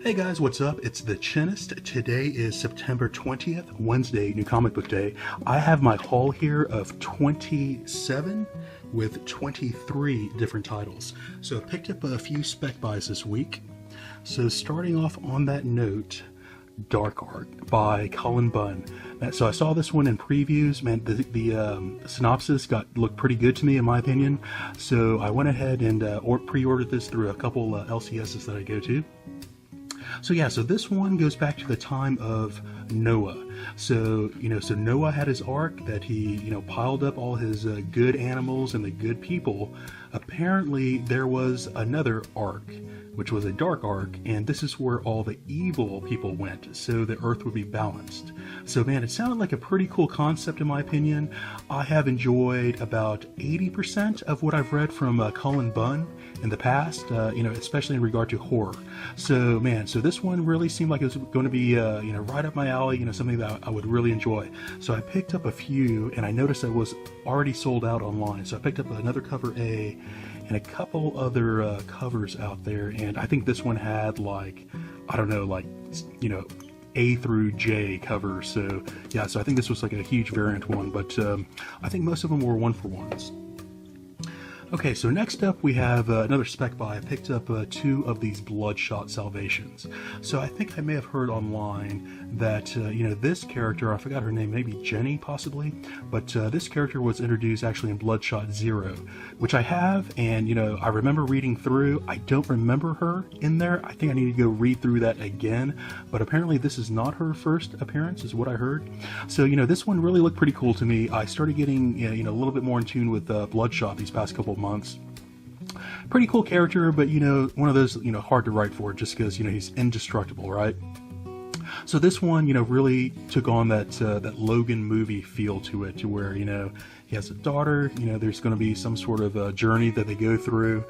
Hey guys, what's up? It's the Chinist. Today is September 20th, Wednesday, New Comic Book Day. I have my haul here of 27 with 23 different titles. So I picked up a few spec buys this week. So starting off on that note, Dark Art by Cullen Bunn. So I saw this one in previews. Man, the synopsis looked pretty good to me in my opinion. So I went ahead and pre-ordered this through a couple LCSs that I go to. So yeah, so this one goes back to the time of Noah. So Noah had his ark that he piled up all his good animals and the good people. Apparently there was another ark, which was a dark ark, and this is where all the evil people went, so the earth would be balanced. So man, it sounded like a pretty cool concept in my opinion. I have enjoyed about 80% of what I've read from Cullen Bunn in the past, especially in regard to horror. So man, so this one really seemed like it was going to be right up my alley, something that I would really enjoy. So I picked up a few, and I noticed I was already sold out online. So I picked up another cover A and a couple other covers out there, and I think this one had A through J covers. So yeah, so I think this was like a huge variant one, but I think most of them were one-for-ones. Okay, so next up we have another spec buy. I picked up two of these Bloodshot Salvations. So I think I may have heard online that, this character, I forgot her name, maybe Jenny possibly, but this character was introduced actually in Bloodshot Zero, which I have, and, I remember reading through. I don't remember her in there. I think I need to go read through that again, but apparently this is not her first appearance, is what I heard. So, this one really looked pretty cool to me. I started getting, a little bit more in tune with Bloodshot these past couple of months. Pretty cool character, but one of those hard to write for, just because he's indestructible, right? So this one really took on that Logan movie feel to it, to where he has a daughter. There's going to be some sort of journey that they go through.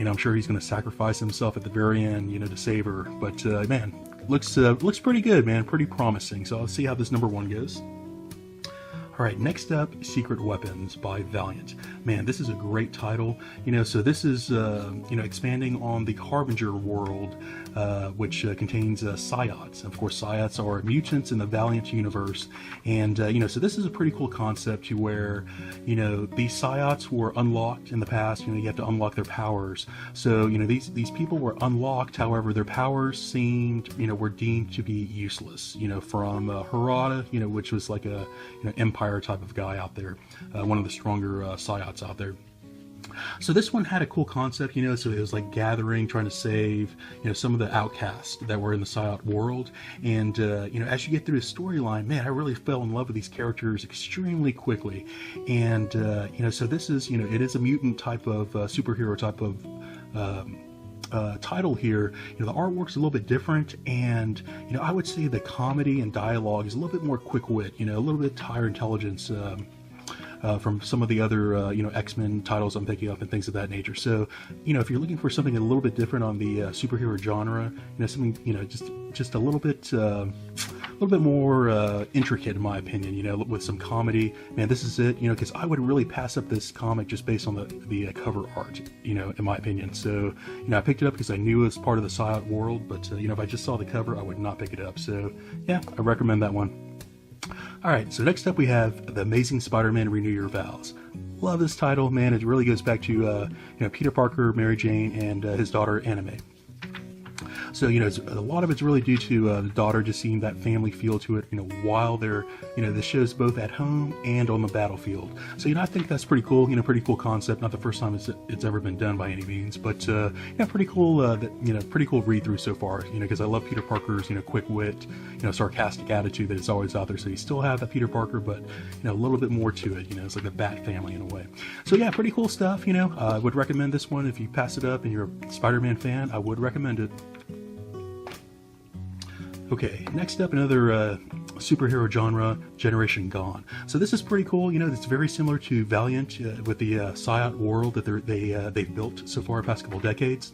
I'm sure he's going to sacrifice himself at the very end, to save her. But man, looks pretty good, man, pretty promising. So I'll see how this number one goes. Alright, next up, Secret Weapons by Valiant. Man, this is a great title. So this is, expanding on the Harbinger world, which contains Psiots. Of course, Psiots are mutants in the Valiant universe. And, so this is a pretty cool concept to where, these Psiots were unlocked in the past. You have to unlock their powers. So, these people were unlocked. However, their powers were deemed to be useless. From Harada, which was like a, Empire type of guy out there, one of the stronger Psiots out there. So this one had a cool concept, so it was like gathering, trying to save, some of the outcasts that were in the Psiot world. And, as you get through the storyline, man, I really fell in love with these characters extremely quickly. And, so this is, it is a mutant type of superhero type of title here. The artwork's a little bit different, and I would say the comedy and dialogue is a little bit more quick wit, a little bit higher intelligence from some of the other X-Men titles I'm picking up and things of that nature. So if you're looking for something a little bit different on the superhero genre, something just a little bit more intricate in my opinion, with some comedy, man, this is it, because I would really pass up this comic just based on the cover art, in my opinion. So, I picked it up because I knew it was part of the Psiot world, but, if I just saw the cover, I would not pick it up. So, yeah, I recommend that one. Alright, so next up we have The Amazing Spider-Man Renew Your Vows. Love this title, man. It really goes back to, Peter Parker, Mary Jane, and his daughter, Anna May. So, a lot of it's really due to the daughter just seeing that family feel to it, while they're, this show's both at home and on the battlefield. So, I think that's pretty cool, pretty cool concept. Not the first time it's ever been done by any means, but, pretty cool, pretty cool read through so far, because I love Peter Parker's, quick wit, sarcastic attitude that is always out there. So you still have that Peter Parker, but, a little bit more to it, it's like the Bat family in a way. So yeah, pretty cool stuff, I would recommend this one. If you pass it up and you're a Spider-Man fan, I would recommend it. Okay, next up, another superhero genre, Generation Gone. So this is pretty cool. It's very similar to Valiant with the Psiot world that they've built so far the past couple decades.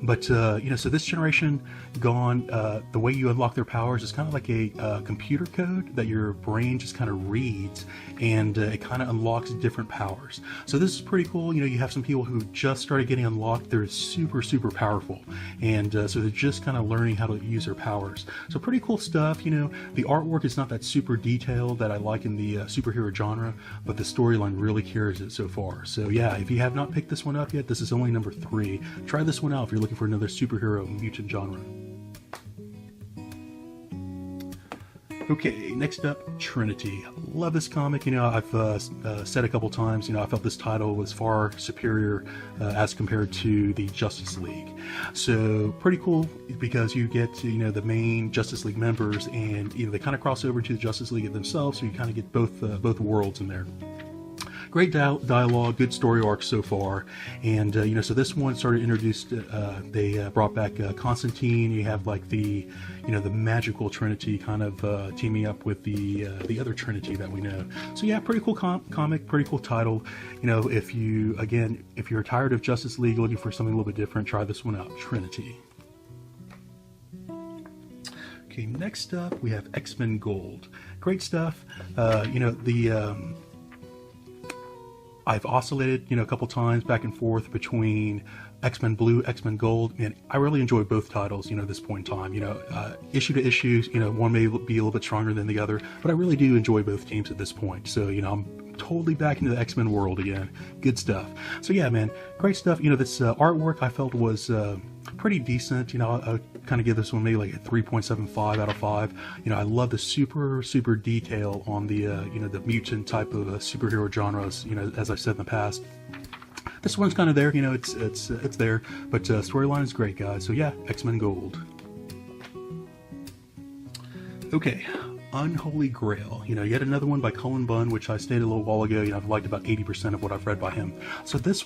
But so this generation gone, the way you unlock their powers is kind of like a computer code that your brain just kind of reads, and it kind of unlocks different powers. So this is pretty cool. You have some people who just started getting unlocked. They're super powerful, and so they're just kind of learning how to use their powers. So pretty cool stuff. The artwork is not that super detailed that I like in the superhero genre, but the storyline really carries it so far. So yeah, if you have not picked this one up yet, this is only number 3. Try this one out if you're looking for another superhero mutant genre. Okay, next up, Trinity. Love this comic. I've said a couple times, I felt this title was far superior as compared to the Justice League. So pretty cool because you get the main Justice League members, and they kind of cross over to the Justice League themselves, so you kind of get both worlds in there. Great dialogue, good story arc so far, and so this one started introduced. They brought back Constantine. You have like the magical Trinity kind of teaming up with the other Trinity that we know. So yeah, pretty cool comic, pretty cool title. If you're tired of Justice League, looking for something a little bit different, try this one out, Trinity. Okay, next up we have XMen Gold. Great stuff. I've oscillated, a couple times back and forth between X-Men Blue, X-Men Gold, and I really enjoy both titles, at this point in time. Issue to issue, one may be a little bit stronger than the other, but I really do enjoy both teams at this point. So, I'm totally back into the X-Men world again. Good stuff. So yeah, man, great stuff. This artwork I felt was pretty decent. I'll kind of give this one maybe like a 3.75 out of 5. I love the super detail on the the mutant type of superhero genres. As I've said in the past, this one's kind of there. It's there, but storyline is great, guys. So yeah, X-Men Gold. Okay. Unholy Grail, yet another one by Cullen Bunn, which I stated a little while ago, I've liked about 80% of what I've read by him. So this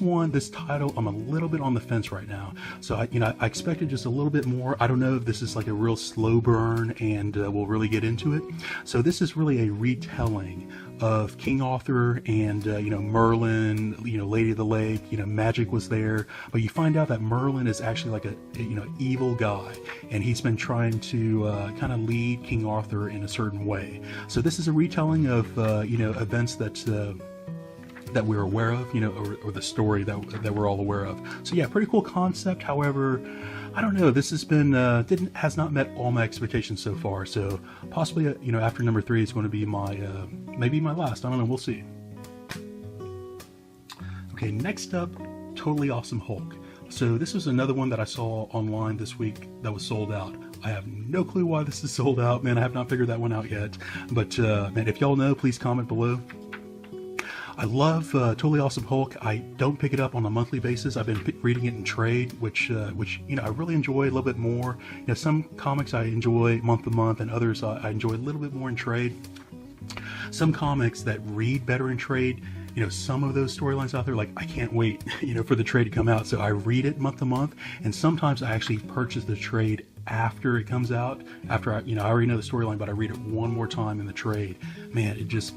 title, I'm a little bit on the fence right now. So I expected just a little bit more. I don't know if this is like a real slow burn and we'll really get into it. So this is really a retelling of King Arthur and Merlin, Lady of the Lake. Magic was there, but you find out that Merlin is actually like a evil guy, and he's been trying to kind of lead King Arthur in a certain way. So this is a retelling of events that we're aware of, or the story that we're all aware of. So yeah, pretty cool concept. However, I don't know, this has been has not met all my expectations so far. So possibly after number 3 is going to be my maybe my last. I don't know, we'll see. Okay, next up, Totally Awesome Hulk. So this was another one that I saw online this week that was sold out. I have no clue why this is sold out, man. I have not figured that one out yet. But man, if y'all know, please comment below. I love Totally Awesome Hulk. I don't pick it up on a monthly basis. I've been reading it in trade, which I really enjoy a little bit more. Some comics I enjoy month to month, and others I enjoy a little bit more in trade. Some comics that read better in trade, some of those storylines out there, like I can't wait, for the trade to come out. So I read it month to month, and sometimes I actually purchase the trade after it comes out. After I already know the storyline, but I read it one more time in the trade. Man, it just,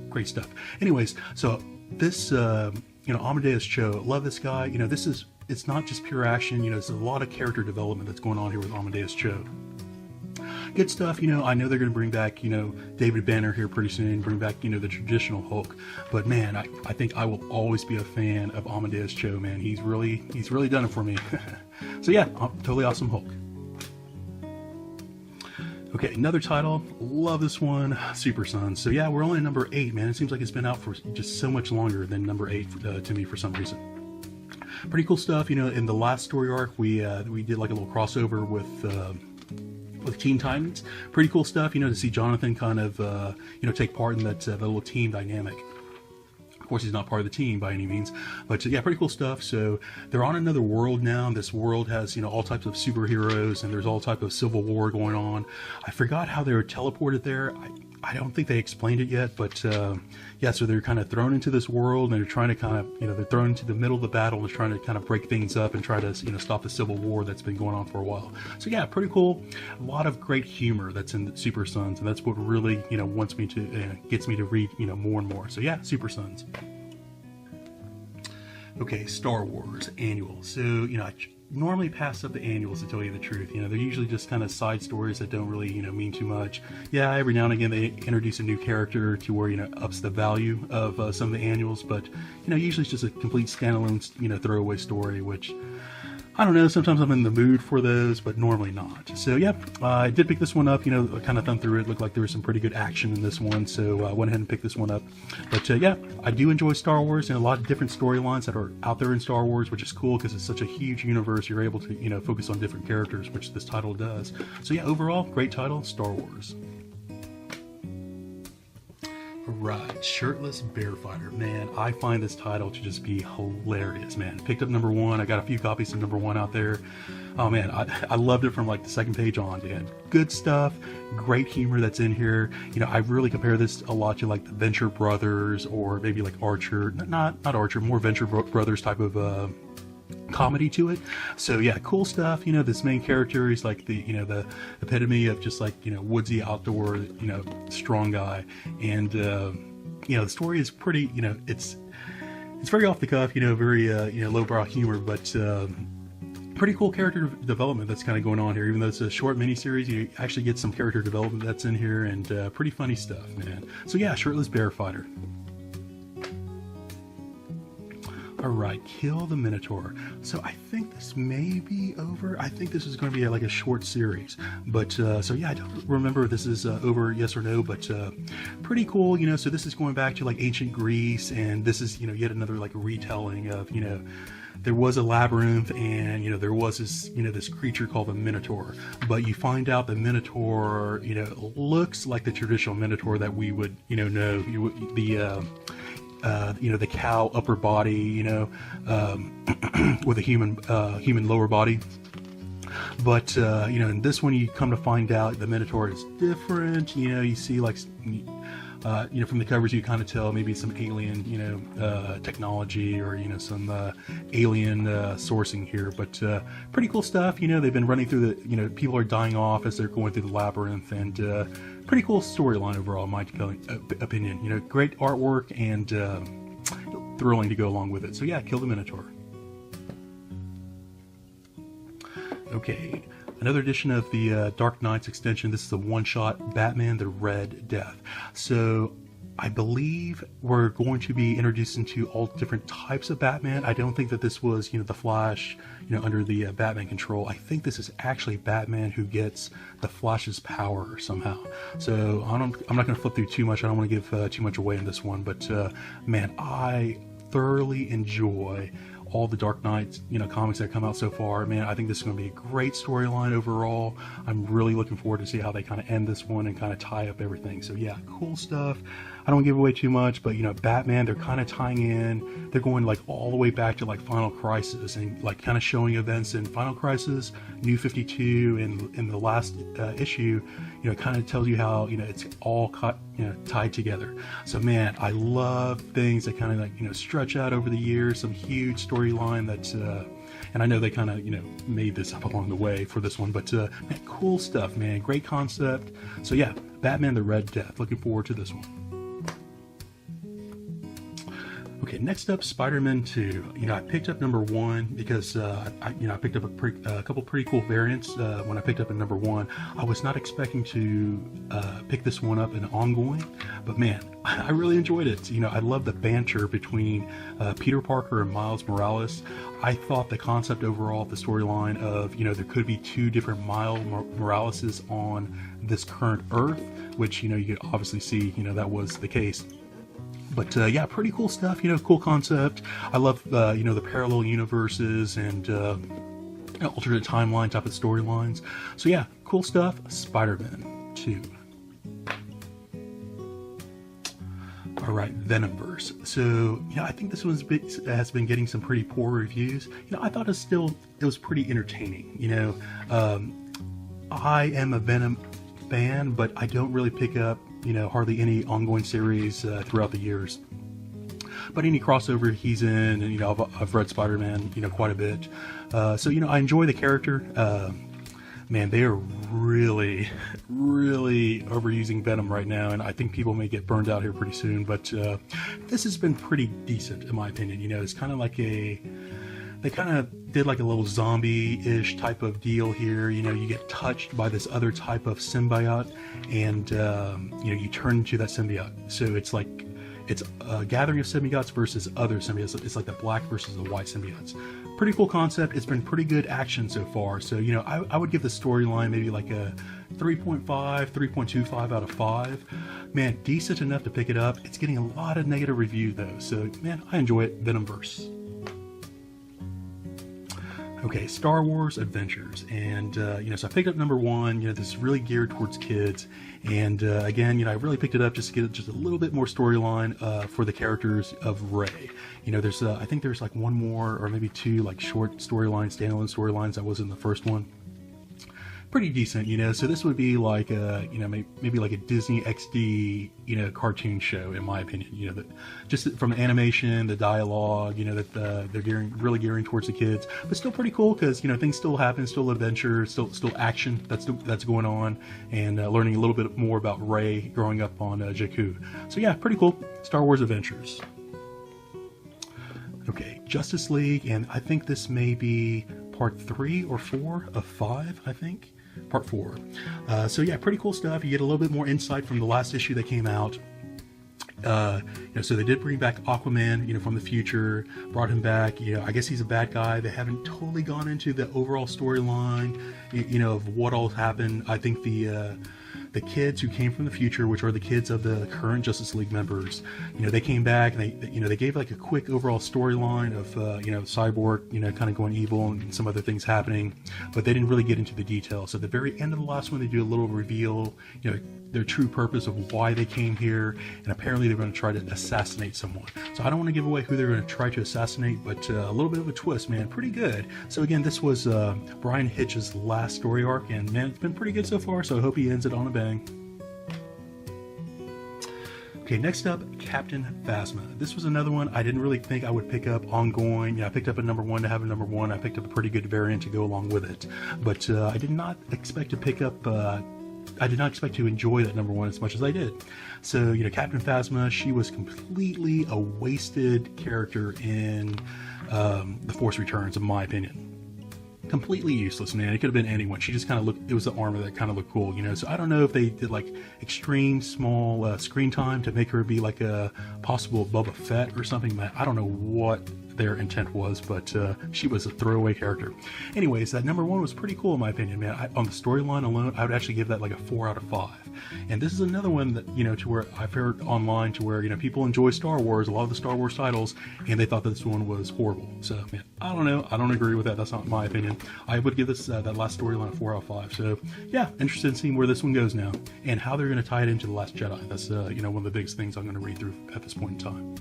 great stuff. Anyways, so this, Amadeus Cho, love this guy. It's not just pure action. There's a lot of character development that's going on here with Amadeus Cho. Good stuff. I know they're going to bring back, David Banner here pretty soon, bring back, the traditional Hulk. But man, I think I will always be a fan of Amadeus Cho, man. He's really done it for me. So yeah, Totally Awesome Hulk. Okay, another title, love this one, Super Sons. So yeah, we're only at number 8, man. It seems like it's been out for just so much longer than number 8 to me for some reason. Pretty cool stuff. In the last story arc, we did like a little crossover with Teen Titans. Pretty cool stuff, to see Jonathan kind of, take part in that little team dynamic. Of course, he's not part of the team by any means, but yeah, pretty cool stuff. So they're on another world now. This world has, all types of superheroes, and there's all type of civil war going on. I forgot how they were teleported there. I don't think they explained it yet, but yeah, so they're kind of thrown into this world, and they're trying to kind of, they're thrown into the middle of the battle, and they're trying to kind of break things up and try to, stop the civil war that's been going on for a while. So yeah, pretty cool. A lot of great humor that's in the Super Sons, and that's what really, wants me to, gets me to read, more and more. So yeah, Super Sons. Okay, Star Wars Annual. So, I normally pass up the annuals, to tell you the truth. You know, they're usually just kind of side stories that don't really, you know, mean too much. Yeah, every now and again they introduce a new character to where, you know, ups the value of some of the annuals, but, you know, usually it's just a complete standalone, you know, throwaway story, which, I don't know, sometimes I'm in the mood for those, but normally not. So yeah, I did pick this one up, you know, kind of thumbed through it, looked like there was some pretty good action in this one, so I went ahead and picked this one up. But yeah, I do enjoy Star Wars and a lot of different storylines that are out there in Star Wars, which is cool because it's such a huge universe, you're able to, you know, focus on different characters, which this title does. So yeah, overall, great title, Star Wars. Right, Shirtless Bear Fighter. Man, I find this title to just be hilarious, man. Picked up number 1. I got a few copies of number 1 out there. Oh man, I loved it from like the second page on, man. Good stuff, great humor that's in here. You know, I really compare this a lot to like the Venture Brothers, or maybe like Archer, not Archer, more Venture Brothers type of comedy to it. So yeah, cool stuff. You know, this main character is like the, you know, the epitome of just like, you know, woodsy outdoor, you know, strong guy. And you know, the story is pretty, you know, it's very off the cuff, you know, very you know, lowbrow humor, but pretty cool character development that's kind of going on here. Even though it's a short miniseries, you actually get some character development that's in here, and pretty funny stuff, man. So yeah, Shirtless Bear Fighter. Alright, Kill the Minotaur. So I think this may be over. I think this is going to be like a short series. But, so yeah, I don't remember if this is over, yes or no, but pretty cool, you know. So this is going back to like ancient Greece, and this is, you know, yet another like retelling of, you know, there was a labyrinth, and, you know, there was this, you know, this creature called the Minotaur. But you find out the Minotaur, you know, looks like the traditional Minotaur that we would, you know, you know, the cow upper body, you know, with a human lower body. But, you know, in this one you come to find out the Minotaur is different. You know, you see like, you know, from the covers you kind of tell maybe some alien, you know, technology, or, you know, some alien sourcing here. But pretty cool stuff. You know, they've been running through the, you know, people are dying off as they're going through the labyrinth, and pretty cool storyline overall, in my opinion. You know, great artwork, and thrilling to go along with it. So yeah, Kill the Minotaur. Okay, another edition of the Dark Knights extension. This is a one-shot Batman the Red Death. So I believe we're going to be introduced into all different types of Batman. I don't think that this was, you know, the Flash, you know, under the Batman control. I think this is actually Batman who gets the Flash's power somehow. So I'm not going to flip through too much. I don't want to give too much away in this one, but man, I thoroughly enjoy all the Dark Knight, you know, comics that come out so far. Man, I think this is going to be a great storyline overall. I'm really looking forward to see how they kind of end this one and kind of tie up everything. So yeah, cool stuff. I don't give away too much, but, you know, Batman, they're kind of tying in, they're going like all the way back to like Final Crisis, and like kind of showing events in Final Crisis, New 52, and in the last issue, you know, it kind of tells you how, you know, it's all you know, tied together. So man, I love things that kind of like, you know, stretch out over the years, some huge storyline that's, and I know they kind of, you know, made this up along the way for this one, but man, cool stuff, man, great concept. So yeah, Batman the Red Death, looking forward to this one. Okay, next up, SpiderMan 2. You know, I picked up number 1 because I picked up a couple pretty cool variants when I picked up in number 1. I was not expecting to pick this one up in ongoing, but man, I really enjoyed it. You know, I love the banter between Peter Parker and Miles Morales. I thought the concept overall, the storyline of, you know, there could be 2 different Miles Moraleses on this current Earth, which, you know, you could obviously see, you know, that was the case. But yeah, pretty cool stuff, you know, cool concept. I love, you know, the parallel universes and alternate timeline type of storylines. So yeah, cool stuff. SpiderMan 2. Alright, Venomverse. So, yeah, I think this one has been getting some pretty poor reviews. You know, I thought it was pretty entertaining. You know, I am a Venom fan, but I don't really pick up, you know, hardly any ongoing series throughout the years. But any crossover he's in, and, you know, I've read Spider-Man, you know, quite a bit. So, you know, I enjoy the character. Man, they are really, really overusing Venom right now, and I think people may get burned out here pretty soon. But this has been pretty decent, in my opinion. You know, it's kind of like that they kind of did like a little zombie-ish type of deal here. You know, you get touched by this other type of symbiote, and you know, you turn into that symbiote. So it's like, it's a gathering of symbiotes versus other symbiotes. It's like the black versus the white symbiotes. Pretty cool concept. It's been pretty good action so far. So, you know, I would give the storyline maybe like a 3.5, 3.25 out of 5. Man, decent enough to pick it up. It's getting a lot of negative review though. So, man, I enjoy it. Venomverse. Okay, Star Wars Adventures, and you know, so I picked up number 1. You know, this is really geared towards kids, and again, you know, I really picked it up just to get just a little bit more storyline for the characters of Rey. You know, there's I think there's like one more or maybe 2 like short storylines, standalone storylines that was in the first one. Pretty decent, you know. So this would be like a, you know, maybe like a Disney XD, you know, cartoon show, in my opinion. You know, that just from the animation, the dialogue, you know, that they're really gearing towards the kids, but still pretty cool because, you know, things still happen, still adventure, still action that's going on, and learning a little bit more about Rey growing up on Jakku. So yeah, pretty cool. Star Wars Adventures. Okay, Justice League, and I think this may be part 3 or 4 of 5, I think. Part 4. So yeah, pretty cool stuff. You get a little bit more insight from the last issue that came out. You know, so they did bring back Aquaman, you know, from the future, brought him back. You know, I guess he's a bad guy. They haven't totally gone into the overall storyline, you know, of what all happened. I think the kids who came from the future, which are the kids of the current Justice League members, you know, they came back and they, you know, they gave like a quick overall storyline of, you know, Cyborg, you know, kind of going evil and some other things happening, but they didn't really get into the details. So at the very end of the last one, they do a little reveal, you know, their true purpose of why they came here, and apparently they're going to try to assassinate someone. So I don't want to give away who they're going to try to assassinate, but a little bit of a twist, man. Pretty good. So again, this was Brian Hitch's last story arc, and man, it's been pretty good so far, so I hope he ends it on a bang. Okay, next up, Captain Phasma. This was another one I didn't really think I would pick up ongoing. Yeah, I picked up a number 1 to have a number 1. I picked up a pretty good variant to go along with it, but I did not expect to pick up. I did not expect to enjoy that number 1 as much as I did. So, you know, Captain Phasma, she was completely a wasted character in The Force Returns, in my opinion. Completely useless, man. It could have been anyone. She just kind of looked, it was the armor that kind of looked cool, you know. So I don't know if they did like extreme small screen time to make her be like a possible Boba Fett or something. I don't know what their intent was, but she was a throwaway character. Anyways, that number 1 was pretty cool in my opinion, man. On the storyline alone, I would actually give that like a 4 out of 5. And this is another one that, you know, to where I've heard online to where, you know, people enjoy Star Wars, a lot of the Star Wars titles, and they thought that this one was horrible. So, man, I don't know. I don't agree with that. That's not my opinion. I would give this that last storyline a 4 out of 5. So, yeah, interested in seeing where this one goes now and how they're going to tie it into The Last Jedi. That's, you know, one of the biggest things I'm going to read through at this point in time.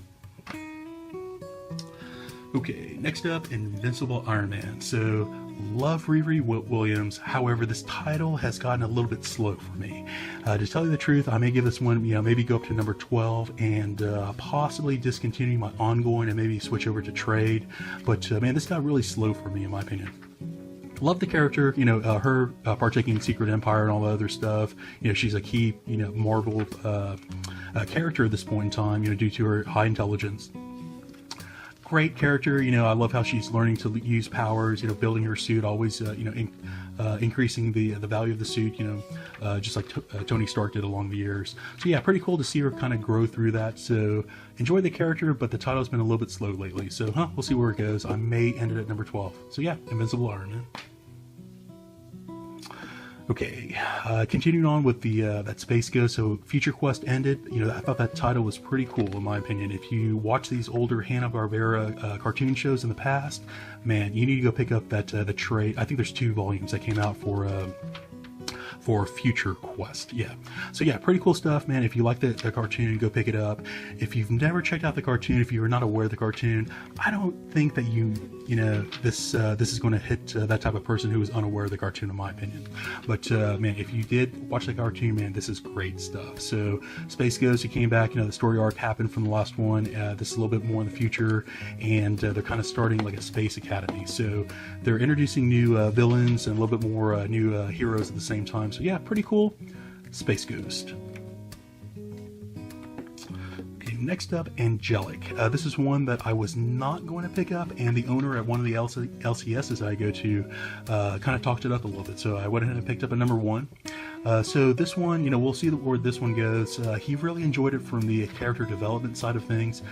Okay, next up, Invincible Iron Man. So, love Riri Williams. However, this title has gotten a little bit slow for me. To tell you the truth, I may give this one, you know, maybe go up to number 12 and possibly discontinue my ongoing and maybe switch over to trade. But man, this got really slow for me, in my opinion. Love the character, you know, her partaking in Secret Empire and all the other stuff. You know, she's a key, you know, Marvel character at this point in time, you know, due to her high intelligence. Great character, you know. I love how she's learning to use powers, you know, building her suit, always, you know, increasing the value of the suit, you know, just like Tony Stark did along the years. So yeah, pretty cool to see her kind of grow through that. So enjoy the character, but the title's been a little bit slow lately. So we'll see where it goes. I may end it at number 12. So yeah, Invincible Iron Man. Okay, continuing on with the that Space Ghost. So Future Quest ended. You know, I thought that title was pretty cool in my opinion. If you watch these older Hanna-Barbera cartoon shows in the past, man, you need to go pick up that the trade. I think there's 2 volumes that came out for Future Quest. Yeah, so yeah, pretty cool stuff, man. If you like the cartoon, go pick it up. If you've never checked out the cartoon, if you're not aware of the cartoon, I don't think that you know, this is going to hit that type of person who is unaware of the cartoon, in my opinion. But man, if you did watch the cartoon, man, this is great stuff. So Space Ghost, he came back, you know, the story arc happened from the last one. This is a little bit more in the future, and they're kind of starting like a space academy. So they're introducing new villains and a little bit more new heroes at the same time. So yeah, pretty cool. Space Ghost. Okay, next up, Angelic. This is one that I was not going to pick up, and the owner at one of the LCSs I go to kind of talked it up a little bit, so I went ahead and picked up a number 1. So this one, you know, we'll see where this one goes. He really enjoyed it from the character development side of things.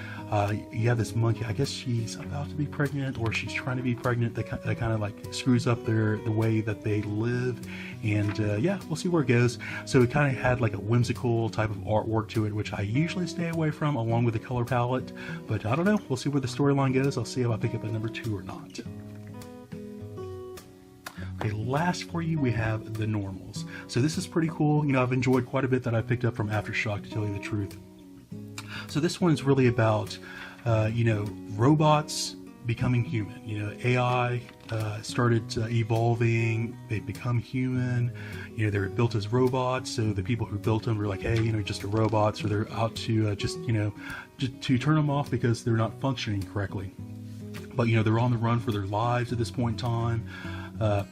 You have this monkey, I guess she's about to be pregnant, or she's trying to be pregnant, that kind of like screws up the way that they live, and yeah, we'll see where it goes. So it kind of had like a whimsical type of artwork to it, which I usually stay away from, along with the color palette, but I don't know, we'll see where the storyline goes. I'll see if I pick up a number 2 or not. Okay, last for you, we have the normals. So this is pretty cool. You know, I've enjoyed quite a bit that I picked up from Aftershock, to tell you the truth. So this one's really about, you know, robots becoming human. You know, AI started evolving, they become human. You know, they were built as robots, so the people who built them were like, hey, you know, just a robot, so they're out to just, you know, to turn them off because they're not functioning correctly. But, you know, they're on the run for their lives at this point in time.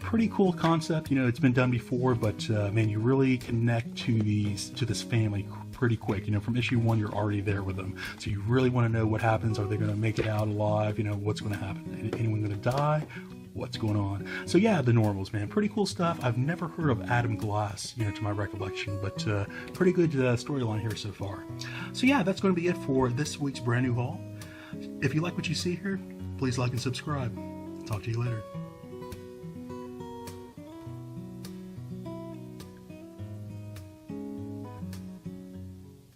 Pretty cool concept. You know, it's been done before, but man, you really connect to this family pretty quick. You know, from issue 1, you're already there with them, so you really want to know what happens. Are they going to make it out alive? You know, what's going to happen? Anyone going to die? What's going on? So yeah, the normals, man, pretty cool stuff. I've never heard of Adam Glass, you know, to my recollection, but pretty good storyline here so far. So yeah, that's going to be it for this week's brand new haul. If you like what you see here, please like and subscribe. Talk to you later.